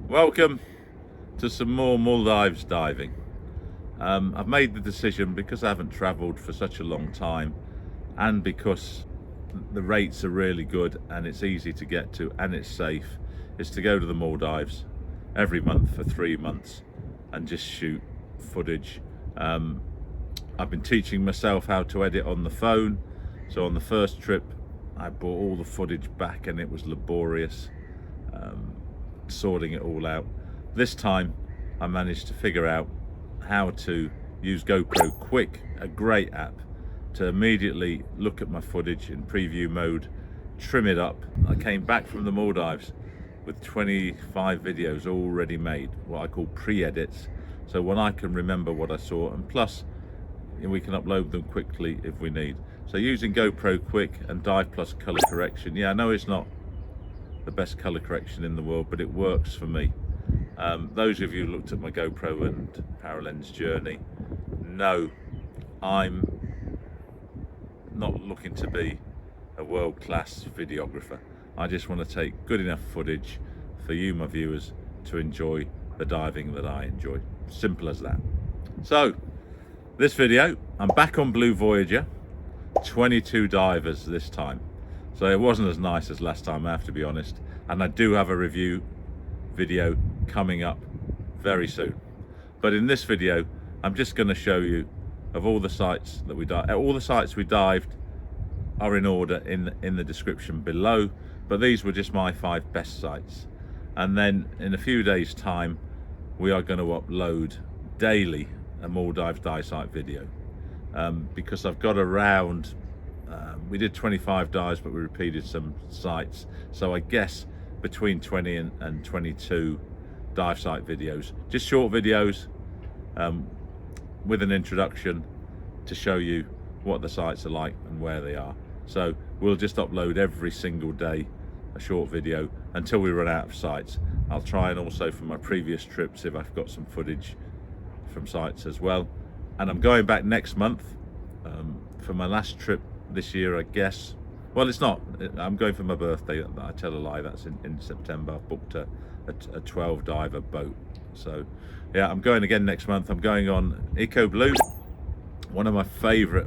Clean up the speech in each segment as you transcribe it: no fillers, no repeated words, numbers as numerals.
Welcome to some more Maldives diving. I've made the decision, because I haven't travelled for such a long time and because the rates are really good and it's easy to get to and it's safe, is to go to the Maldives every month for 3 months and just shoot footage. I've been teaching myself how to edit on the phone, so on the first trip I brought all the footage back and it was laborious sorting it all out. This time I managed to figure out how to use GoPro Quick, a great app, to immediately look at my footage in preview mode, trim it up. I came back from the Maldives with 25 videos already made, what I call pre-edits, so when I can remember what I saw, and plus we can upload them quickly if we need. So using GoPro Quick and Dive Plus color correction, yeah, I know it's not the best color correction in the world, but it works for me. Those of you who looked at my GoPro and Paralens journey know I'm not looking to be a world-class videographer. I just want to take good enough footage for you, my viewers, to enjoy the diving that I enjoy. Simple as that. So this video, I'm back on Blue Voyager, 22 divers this time. So it wasn't as nice as last time, I have to be honest. And I do have a review video coming up very soon. But in this video, I'm just going to show you of all the sites that we dived. All the sites we dived are in order in the description below, but these were just my 5 best sites. And then in a few days time, we are going to upload daily a Maldives dive site video, because I've got around, we did 25 dives, but we repeated some sites, so I guess between 20 and 22 dive site videos, just short videos with an introduction to show you what the sites are like and where they are. So we'll just upload every single day a short video until we run out of sites. I'll try and also from my previous trips if I've got some footage from sites as well. And I'm going back next month for my last trip this year, I guess. Well, it's not. I'm going for my birthday. I tell a lie. That's in September. I've booked a 12 diver boat. So yeah, I'm going again next month. I'm going on Eco Blue, one of my favorite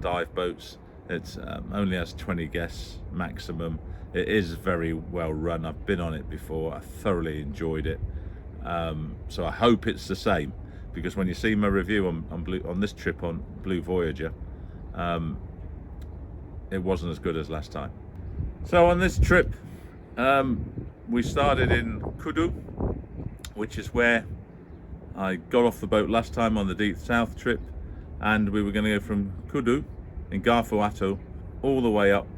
dive boats. It's only has 20 guests maximum. It is very well run. I've been on it before. I thoroughly enjoyed it. So I hope it's the same, because when you see my review on this trip on Blue Voyager, it wasn't as good as last time. So on this trip, we started in Kooddoo, which is where I got off the boat last time on the Deep South trip, and we were going to go from Kooddoo in Gaafu Atoll all the way up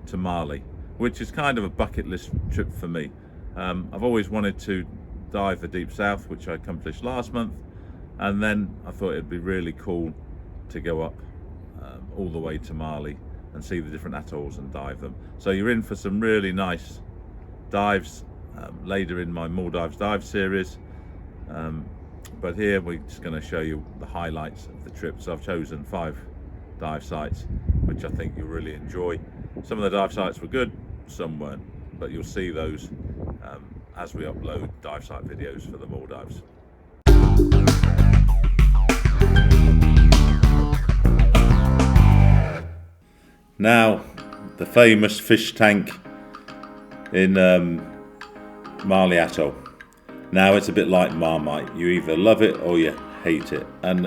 to Mali, which is kind of a bucket list trip for me. I've always wanted to dive the Deep South, which I accomplished last month, and then I thought it'd be really cool to go up all the way to Mali and see the different atolls and dive them. So you're in for some really nice dives later in my Maldives dive series, but here we're just going to show you the highlights of the trip. So I've chosen 5 dive sites which I think you'll really enjoy. Some of the dive sites were good, some weren't, but you'll see those as we upload dive site videos for the Maldives. Now, the famous fish tank in Mali Atoll. Now it's a bit like Marmite. You either love it or you hate it. And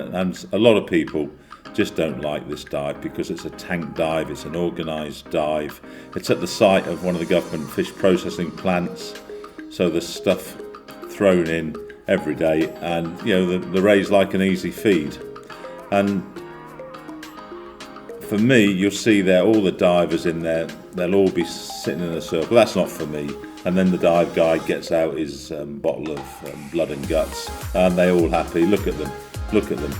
a lot of people just don't like this dive because it's a tank dive, it's an organised dive. It's at the site of one of the government fish processing plants, so there's stuff thrown in every day, and you know the ray's like an easy feed. And for me, you'll see there all the divers in there, they'll all be sitting in a circle. That's not for me. And then the dive guide gets out his bottle of blood and guts, and they're all happy. Look at them, look at them.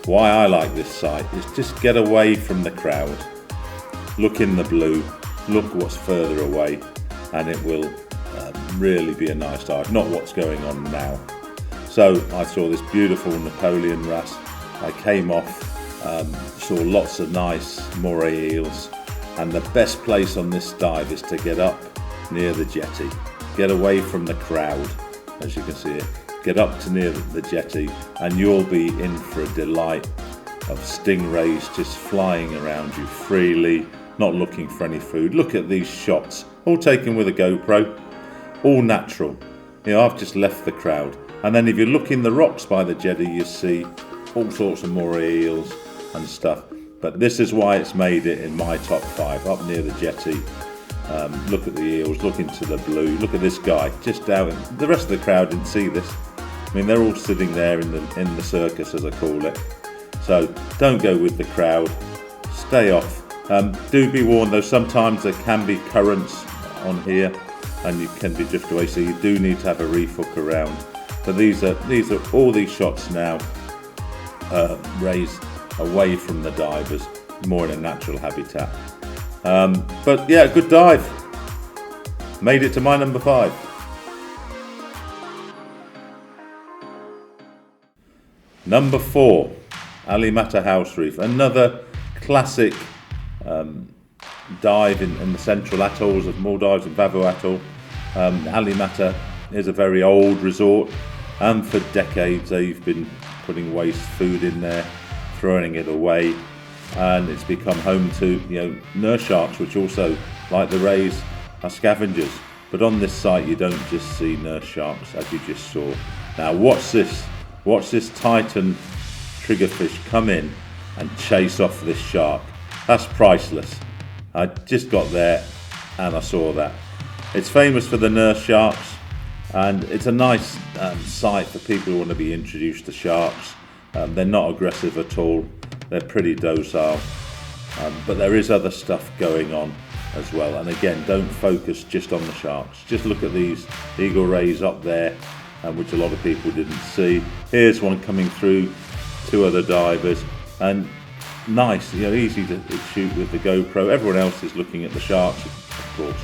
Why I like this site is just get away from the crowd, look in the blue, look what's further away, and it will really be a nice dive, not what's going on now. So I saw this beautiful Napoleon wrasse. I came off, saw lots of nice moray eels, and the best place on this dive is to get up near the jetty, get away from the crowd, as you can see it. Get up to near the jetty and you'll be in for a delight of stingrays just flying around you freely, not looking for any food. Look at these shots, all taken with a GoPro, all natural. You know, I've just left the crowd. And then if you look in the rocks by the jetty, you see all sorts of moray eels and stuff. But this is why it's made it in my top 5, up near the jetty. Look at the eels, look into the blue. Look at this guy, just out. The rest of the crowd didn't see this. I mean, they're all sitting there in the circus, as I call it. So don't go with the crowd, stay off. Do be warned though, sometimes there can be currents on here and you can be drifted away, so you do need to have a reef hook around. But these are all these shots now raised away from the divers, more in a natural habitat. But yeah, good dive. Made it to my number 5. Number 4, Alimatha House Reef, another classic dive in the central atolls of Maldives and Vavou Atoll. Alimatha is a very old resort, and for decades they've been putting waste food in there, throwing it away, and it's become home to, you know, nurse sharks, which also, like the rays, are scavengers. But on this site you don't just see nurse sharks, as you just saw. Now watch this. Watch this Titan triggerfish come in and chase off this shark. That's priceless. I just got there and I saw that. It's famous for the nurse sharks, and it's a nice site for people who want to be introduced to sharks. They're not aggressive at all. They're pretty docile. But there is other stuff going on as well. And again, don't focus just on the sharks. Just look at these eagle rays up there, which a lot of people didn't see. Here's one coming through, 2 other divers, and nice, you know, easy to shoot with the GoPro. Everyone else is looking at the sharks, of course.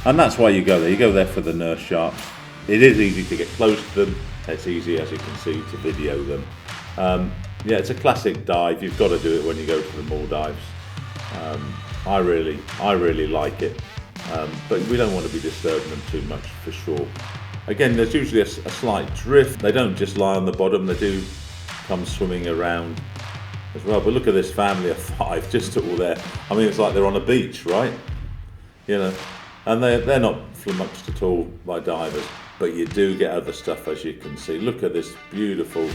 And that's why you go there. You go there for the nurse sharks. It is easy to get close to them. It's easy, as you can see, to video them. Yeah, it's a classic dive. You've got to do it when you go to the Maldives. I really like it. But we don't want to be disturbing them too much, for sure. Again, there's usually a slight drift. They don't just lie on the bottom, they do come swimming around as well. But look at this family of 5, just all there. I mean, it's like they're on a beach, right? You know, and they're not flummoxed at all by divers, but you do get other stuff, as you can see. Look at this beautiful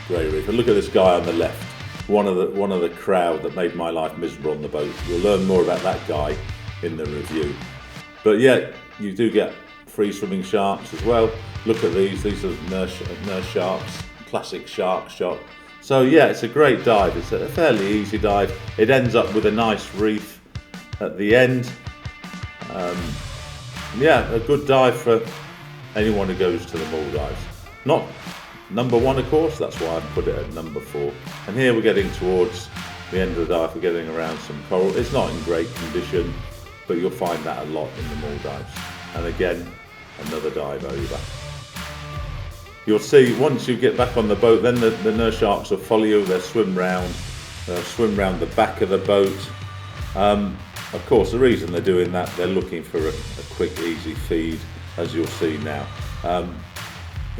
grey reef, and look at this guy on the left, one of the crowd that made my life miserable on the boat. You'll learn more about that guy in the review. But yeah, you do get free swimming sharks as well. Look at these are nurse sharks, classic shark shot. So yeah, it's a great dive. It's a fairly easy dive. It ends up with a nice reef at the end. Yeah, a good dive for anyone who goes to the Maldives. Not number 1, of course, that's why I put it at number 4. And here we're getting towards the end of the dive. We're getting around some coral. It's not in great condition, but you'll find that a lot in the Maldives. And again, another dive over. You'll see once you get back on the boat, then the nurse sharks will follow you. They'll swim round the back of the boat. Of course, the reason they're doing that, they're looking for a quick, easy feed, as you'll see now.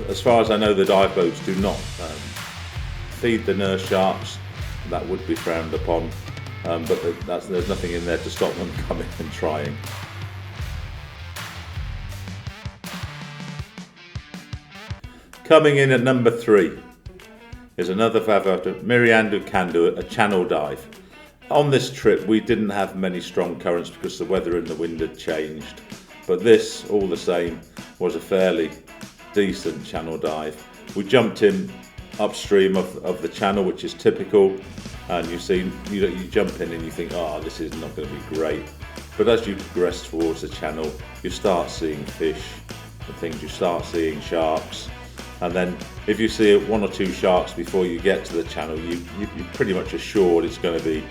As far as I know, the dive boats do not feed the nurse sharks. That would be frowned upon, but there's nothing in there to stop them coming and trying. Coming in at number 3 is another Miyaru Kandu, a channel dive. On this trip we didn't have many strong currents because the weather and the wind had changed, but this, all the same, was a fairly decent channel dive. We jumped in upstream of the channel, which is typical, and you jump in and you think, oh, this is not going to be great. But as you progress towards the channel, you start seeing fish and things, you start seeing sharks. And then if you see 1 or 2 sharks before you get to the channel, you're pretty much assured it's going to be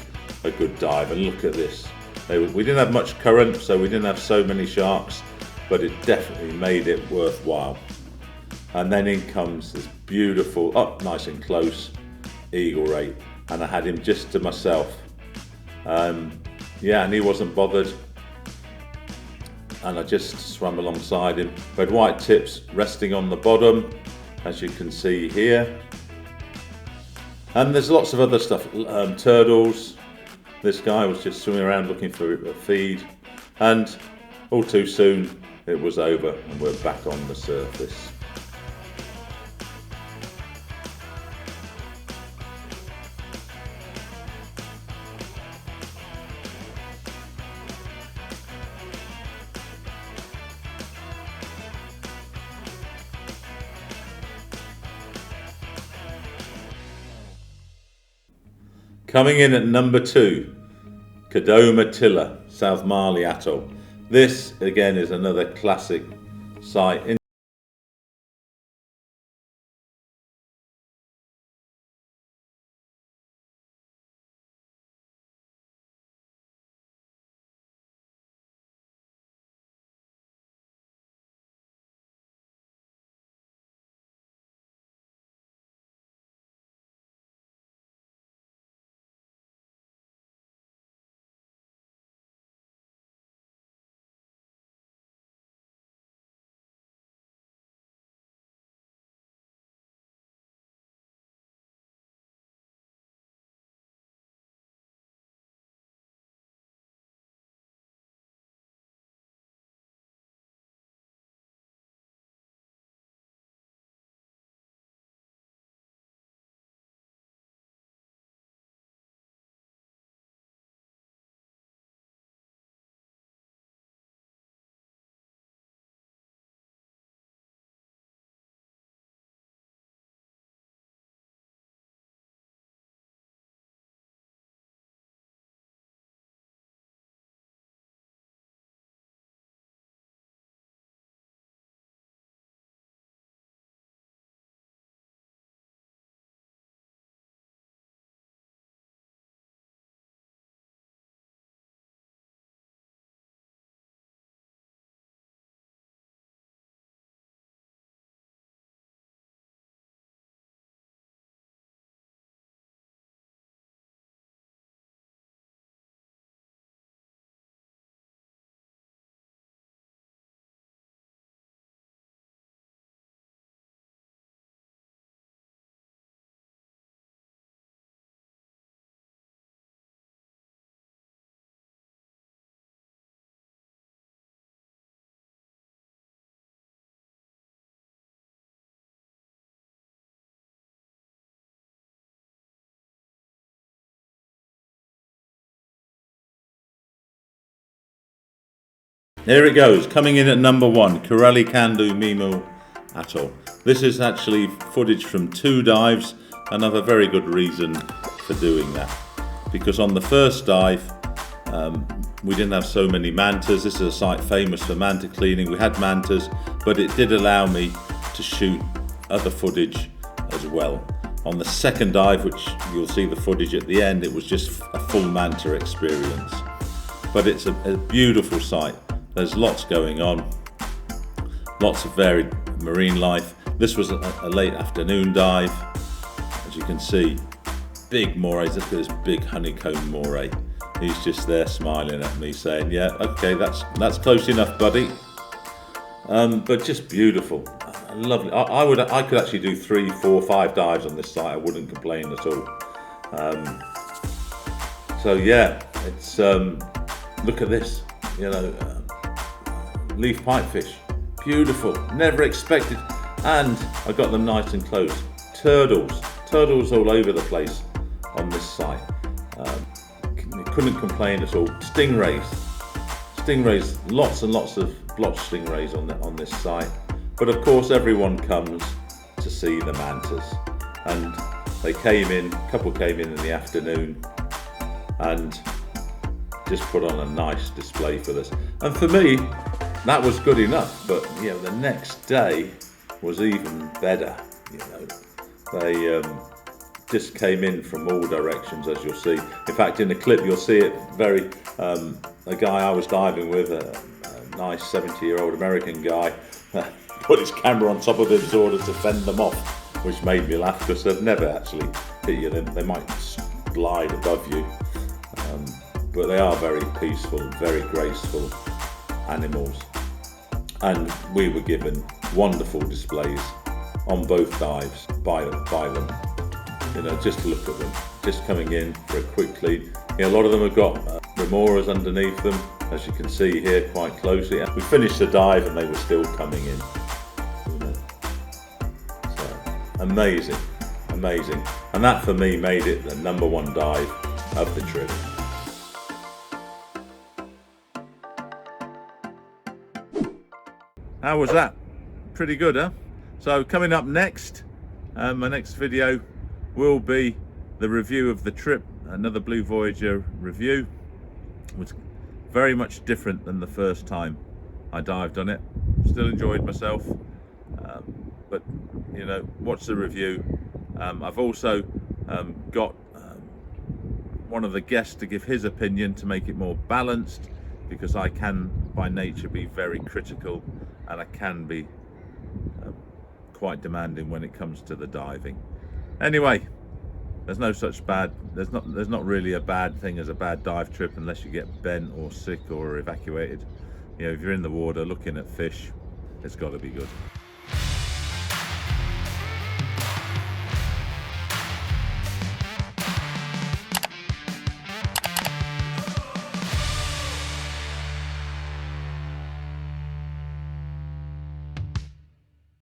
a good dive. And look at this. We didn't have much current, so we didn't have so many sharks, but it definitely made it worthwhile. And then in comes this beautiful, up nice and close, eagle ray. And I had him just to myself. Yeah, and he wasn't bothered. and I just swam alongside him. We had white tips resting on the bottom, as you can see here. And there's lots of other stuff, turtles. This guy was just swimming around looking for a feed, and all too soon it was over and we're back on the surface. Coming in at number 2, Kandooma Thila, South Maldives Atoll. This again is another classic site. Here it goes, coming in at number 1, Kurali Kandu, Miyaru Atoll. This is actually footage from 2 dives, and I have a very good reason for doing that. Because on the first dive, we didn't have so many mantas. This is a site famous for manta cleaning. We had mantas, but it did allow me to shoot other footage as well. On the second dive, which you'll see the footage at the end, it was just a full manta experience. But it's a beautiful site. There's lots going on, lots of varied marine life. This was a late afternoon dive. As you can see, big morays. Look at this big honeycomb moray. He's just there smiling at me saying, yeah, okay, that's close enough, buddy. But just beautiful, lovely. I could actually do 3, 4, 5 dives on this site. I wouldn't complain at all. So yeah, it's look at this, you know, leaf pipefish, beautiful, never expected, and I got them nice and close. Turtles all over the place on this site. Couldn't complain at all. Stingrays, lots and lots of blotched stingrays on this site. But of course, everyone comes to see the mantas, and they came in. A couple came in the afternoon, and just put on a nice display for this. And for me, that was good enough. But you know, the next day was even better. You know, they just came in from all directions, as you'll see. In fact, in the clip, you'll see it very. A guy I was diving with, a nice 70-year-old American guy, put his camera on top of his order to fend them off, which made me laugh because they've never actually hit you. They might glide above you, but they are very peaceful, very graceful animals. and we were given wonderful displays on both dives by them. You know, just look at them, just coming in for a quick clean. You know, a lot of them have got remoras underneath them, as you can see here quite closely. We finished the dive and they were still coming in. You know. So, amazing, amazing. And that for me made it the #1 dive of the trip. How was that? Pretty good, huh? So coming up next, my next video will be the review of the trip, another Blue Voyager review. It was very much different than the first time I dived on it. Still enjoyed myself, but you know, watch the review. I've also got one of the guests to give his opinion to make it more balanced, because I can by nature be very critical, and I can be quite demanding when it comes to the diving. Anyway, there's no such bad, there's not really a bad thing as a bad dive trip unless you get bent or sick or evacuated. You know, if you're in the water looking at fish, it's got to be good.